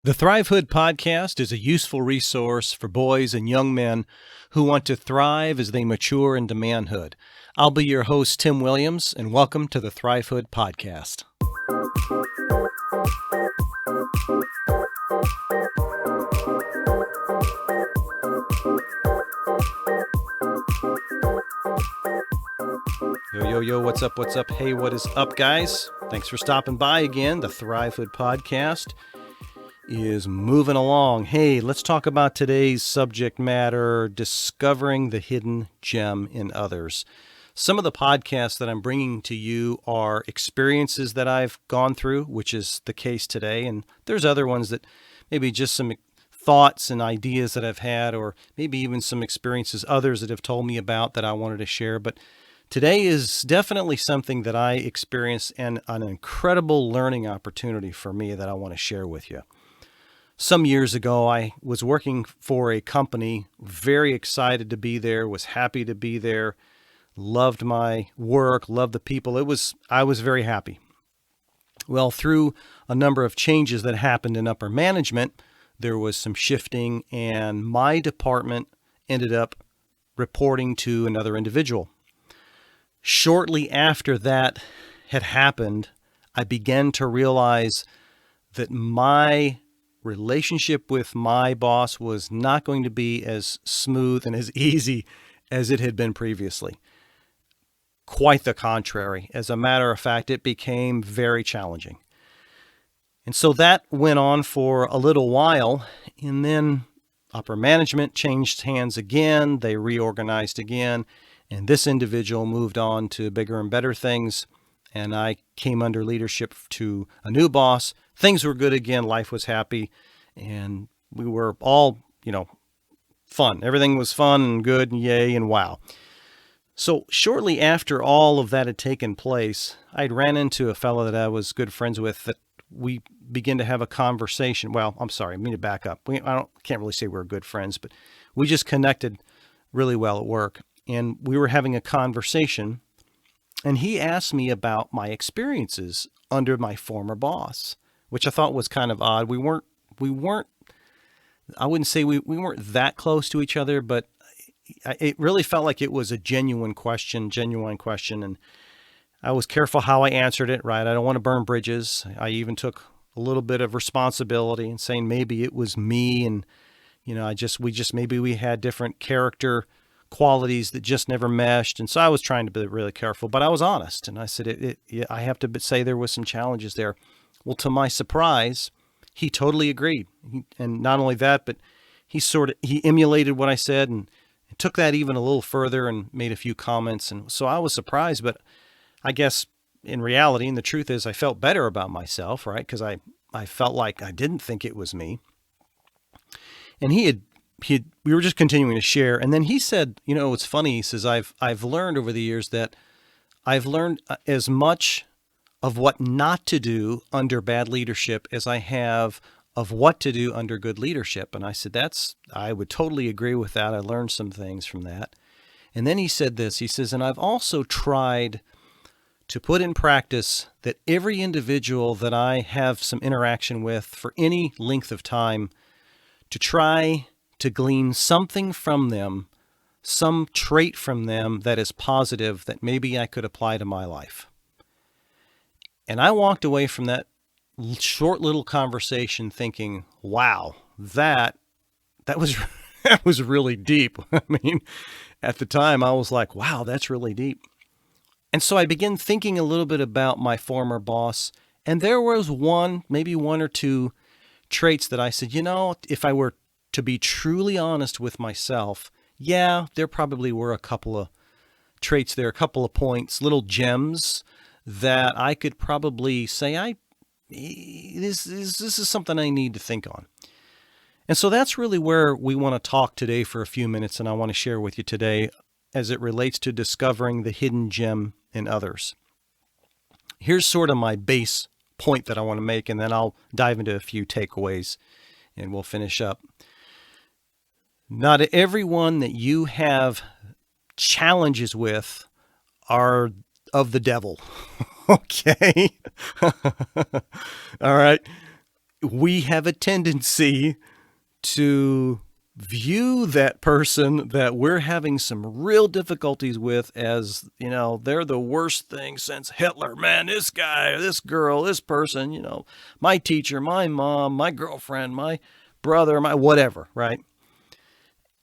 The THRIVEHOOD podcast is a useful resource for boys and young men who want to thrive as they mature into manhood. I'll be your host, Tim Williams, and welcome to the THRIVEHOOD podcast. Yo, what's up? Hey, what is up, guys? Thanks for stopping by again. The THRIVEHOOD podcast is moving along. Hey, let's talk about today's subject matter, discovering the hidden gem in others. Some of the podcasts that I'm bringing to you are experiences that I've gone through, which is the case today. And there's other ones that maybe just some thoughts and ideas that I've had, or maybe even some experiences others that have told me about that I wanted to share. But today is definitely something that I experienced and an incredible learning opportunity for me that I want to share with you. Some years ago, I was working for a company, very excited to be there, was happy to be there, loved my work, loved the people. I was very happy. Well, through a number of changes that happened in upper management, there was some shifting, and my department ended up reporting to another individual. Shortly after that had happened, I began to realize that my relationship with my boss was not going to be as smooth and as easy as it had been previously. Quite the contrary. As a matter of fact, it became very challenging. And so that went on for a little while, and then upper management changed hands again. They reorganized again, and this individual moved on to bigger and better things, and I came under leadership to a new boss. Things were good again. Life was happy, and we were all, fun. Everything was fun and good and yay and wow. So shortly after all of that had taken place, I'd ran into a fellow that I was good friends with that we began to have a conversation. Well, I'm sorry, I mean to back up. Can't really say we're good friends, but we just connected really well at work, and we were having a conversation, and he asked me about my experiences under my former boss, which I thought was kind of odd. We weren't, I wouldn't say we weren't that close to each other, but it really felt like it was a genuine question. And I was careful how I answered it, right? I don't want to burn bridges. I even took a little bit of responsibility in saying maybe it was me, and, maybe we had different character qualities that just never meshed. And so I was trying to be really careful, but I was honest. And I said, I have to say there was some challenges there. Well, to my surprise, he totally agreed. And not only that, but he emulated what I said and took that even a little further and made a few comments. And so I was surprised, but I guess in reality, and the truth is I felt better about myself, right? Because I felt like I didn't think it was me. And we were just continuing to share. And then he said, it's funny. He says, I've learned over the years that I've learned as much of what not to do under bad leadership as I have of what to do under good leadership. And I said, I would totally agree with that. I learned some things from that. And then he said this, he says, and I've also tried to put in practice that every individual that I have some interaction with for any length of time, to try to glean something from them, some trait from them that is positive that maybe I could apply to my life. And I walked away from that short little conversation thinking, wow, that was that was really deep. I mean, at the time I was like, wow, that's really deep. And so I began thinking a little bit about my former boss, and there was maybe one or two traits that I said, if I were to be truly honest with myself, yeah, there probably were a couple of traits there, a couple of points, little gems that I could probably say, this is something I need to think on. And so that's really where we want to talk today for a few minutes, and I want to share with you today as it relates to discovering the hidden gem in others. Here's sort of my base point that I want to make, and then I'll dive into a few takeaways and we'll finish up. Not everyone that you have challenges with are of the devil. Okay. All right. we have a tendency to view that person that we're having some real difficulties with as, they're the worst thing since Hitler. Man, this guy, this girl, this person, my teacher, my mom, my girlfriend, my brother, my whatever, right?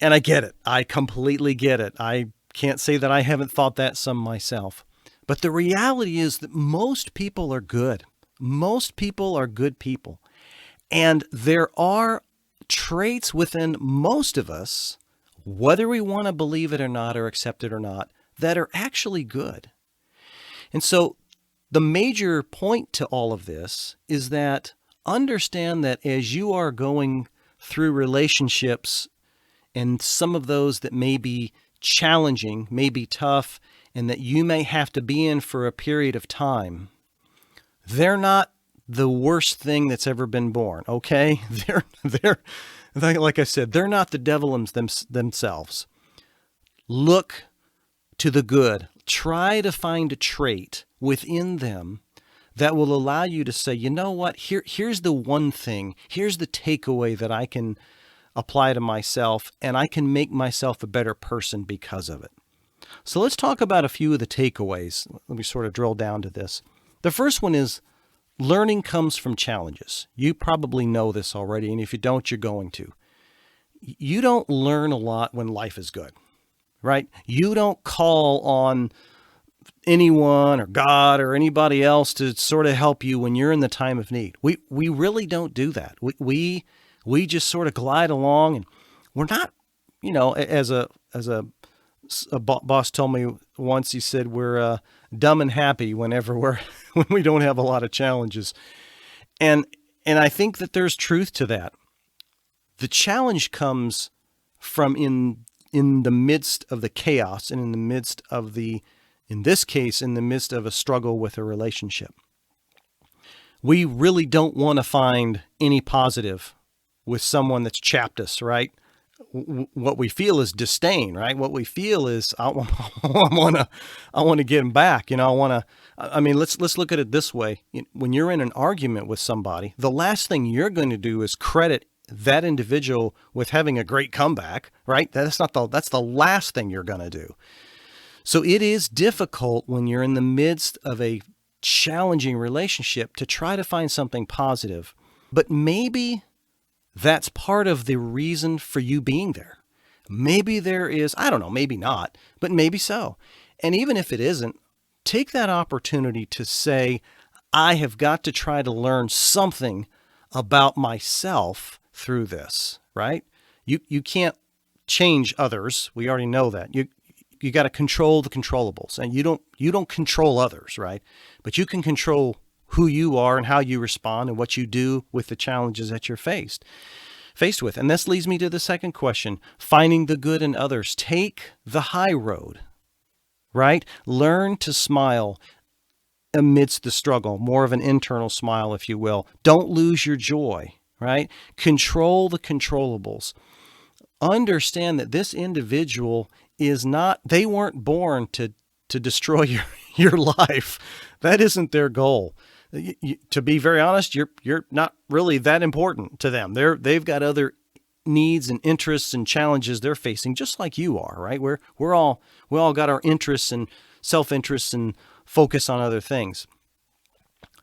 And I get it. I completely get it. I can't say that I haven't thought that some myself. But the reality is that most people are good. Most people are good people. And there are traits within most of us, whether we want to believe it or not or accept it or not, that are actually good. And so the major point to all of this is that understand that as you are going through relationships, and some of those that may be challenging, may be tough, and that you may have to be in for a period of time, they're not the worst thing that's ever been born, okay? They're like I said, they're not the devil themselves. Look to the good. Try to find a trait within them that will allow you to say, you know what, here's the one thing, here's the takeaway that I can apply to myself, and I can make myself a better person because of it. So let's talk about a few of the takeaways. Let me sort of drill down to this. The first one is learning comes from challenges. You probably know this already, and if you don't, you're going to. You don't learn a lot when life is good, right? You don't call on anyone or God or anybody else to sort of help you when you're in the time of need. We really don't do that. We just sort of glide along, and we're not, as a boss told me once, he said, we're dumb and happy whenever when we don't have a lot of challenges. And I think that there's truth to that. The challenge comes from in the midst of the chaos and in the midst of in this case, in the midst of a struggle with a relationship. We really don't want to find any positive with someone that's chapped us, right? What we feel is disdain, right? What we feel is I want to get him back. Let's look at it this way. When you're in an argument with somebody, the last thing you're going to do is credit that individual with having a great comeback, right? That's the last thing you're going to do. So it is difficult when you're in the midst of a challenging relationship to try to find something positive, but maybe that's part of the reason for you being there. Maybe there is, I don't know, maybe not, but maybe so. And even if it isn't, take that opportunity to say, I have got to try to learn something about myself through this, right? You can't change others. We already know that. You got to control the controllables, and you don't control others, right? But you can control who you are and how you respond and what you do with the challenges that you're faced with. And this leads me to the second question, finding the good in others. Take the high road, right? Learn to smile amidst the struggle, more of an internal smile, if you will. Don't lose your joy, right? Control the controllables. Understand that this individual they weren't born to destroy your life. That isn't their goal. To be very honest, you're not really that important to them. They've got other needs and interests and challenges they're facing, just like you are, right? We all got our interests and self-interests and focus on other things.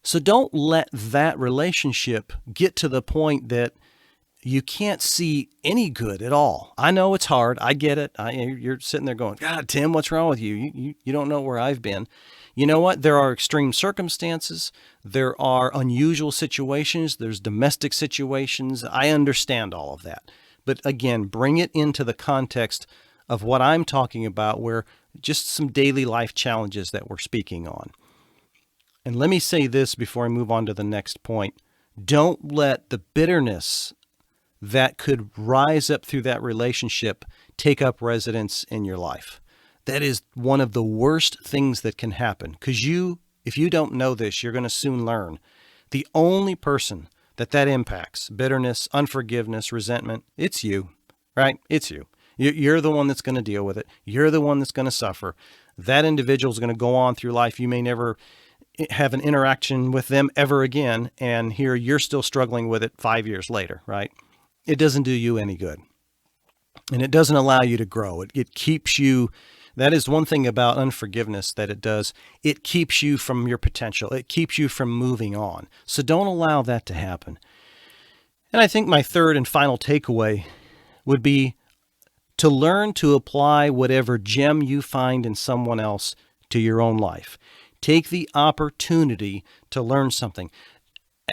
So don't let that relationship get to the point that you can't see any good at all. I know it's hard. I get it. You're sitting there going, God, Tim, what's wrong with you? You don't know where I've been. You know what? There are extreme circumstances. There are unusual situations. There's domestic situations. I understand all of that. But again, bring it into the context of what I'm talking about, where just some daily life challenges that we're speaking on. And let me say this before I move on to the next point. Don't let the bitterness that could rise up through that relationship take up residence in your life. That is one of the worst things that can happen, because if you don't know this, you're going to soon learn. The only person that impacts, bitterness, unforgiveness, resentment, it's you, right? It's you. You're the one that's going to deal with it. You're the one that's going to suffer. That individual is going to go on through life. You may never have an interaction with them ever again. And here you're still struggling with it 5 years later, right? It doesn't do you any good. And it doesn't allow you to grow. It keeps you, that is one thing about unforgiveness that it does. It keeps you from your potential. It keeps you from moving on. So don't allow that to happen. And I think my third and final takeaway would be to learn to apply whatever gem you find in someone else to your own life. Take the opportunity to learn something.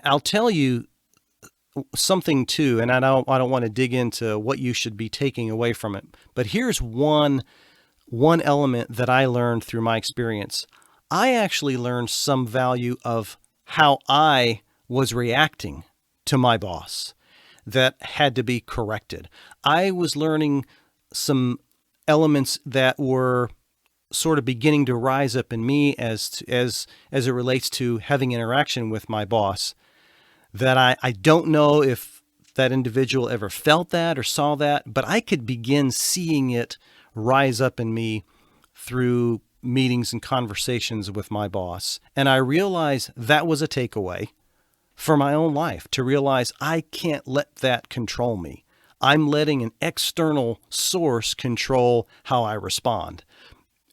I'll tell you something too, and I don't want to dig into what you should be taking away from it, but here's one element that I learned through my experience. I actually learned some value of how I was reacting to my boss that had to be corrected. I was learning some elements that were sort of beginning to rise up in me as it relates to having interaction with my boss, that I don't know if that individual ever felt that or saw that, but I could begin seeing it rise up in me through meetings and conversations with my boss. And I realized that was a takeaway for my own life, to realize I can't let that control me. I'm letting an external source control how I respond.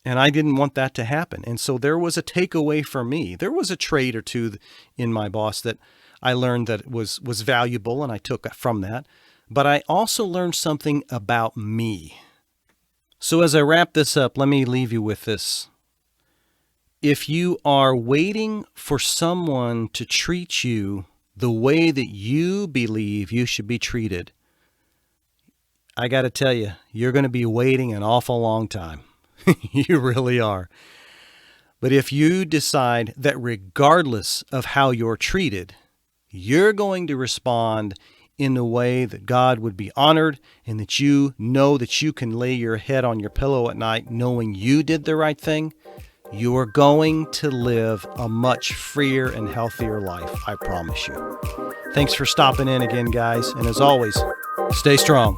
And I didn't want that to happen. And so there was a takeaway for me. There was a trait or two in my boss that I learned that was valuable, and I took from that. But I also learned something about me. So as I wrap this up, let me leave you with this. If you are waiting for someone to treat you the way that you believe you should be treated, I got to tell you, you're going to be waiting an awful long time. You really are. But if you decide that regardless of how you're treated, you're going to respond in a way that God would be honored, and that you know that you can lay your head on your pillow at night knowing you did the right thing, you are going to live a much freer and healthier life, I promise you. Thanks for stopping in again, guys. And as always, stay strong.